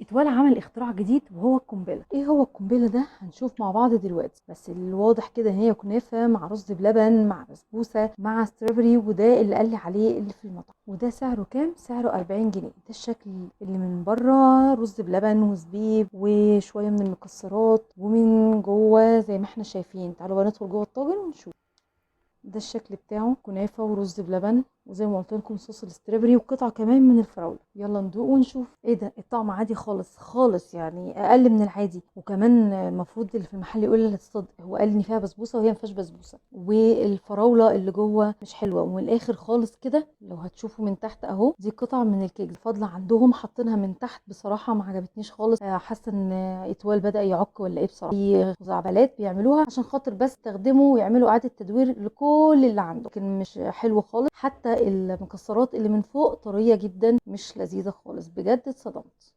إتوال عمل اختراع جديد وهو القنبلة. ايه هو القنبلة ده؟ هنشوف مع بعض دلوقتي. بس الواضح كده ان هي كنافة مع رز بلبن مع بسبوسة مع ستروبري، وده اللي قال لي عليه اللي في المطعم. وده سعره كام؟ سعره 40 جنيه. ده الشكل اللي من بره، رز بلبن وزبيب وشوية من المكسرات، ومن جوه زي ما احنا شايفين. تعالوا بقى ندخل جوه الطاجن ونشوف. ده الشكل بتاعه، كنافه ورز بلبن، وزي ما قلت لكم صوص الاستريبري وقطعه كمان من الفراوله. يلا ندوق ونشوف. ايه ده؟ الطعم عادي خالص خالص، يعني اقل من العادي. وكمان المفروض اللي في المحل يقول لي لا تصدق، هو قال ان فيها بسبوسه وهي ما فيهاش بسبوسه، والفراوله اللي جوه مش حلوه. ومن الاخر خالص كده لو هتشوفوا من تحت اهو، دي قطع من الكيك فاضله عندهم حاطينها من تحت. بصراحه ما عجبتنيش خالص. حاسه ان اتوال بدا يعك ولا ايه بصراحه. في خزعبلات بيعملوها عشان خاطر بس يستخدموا ويعملوا اعاده تدوير لكل اللي عنده، لكن مش حلو خالص. حتى المكسرات اللي من فوق طريه جدا، مش لذيذه خالص. بجد اتصدمت.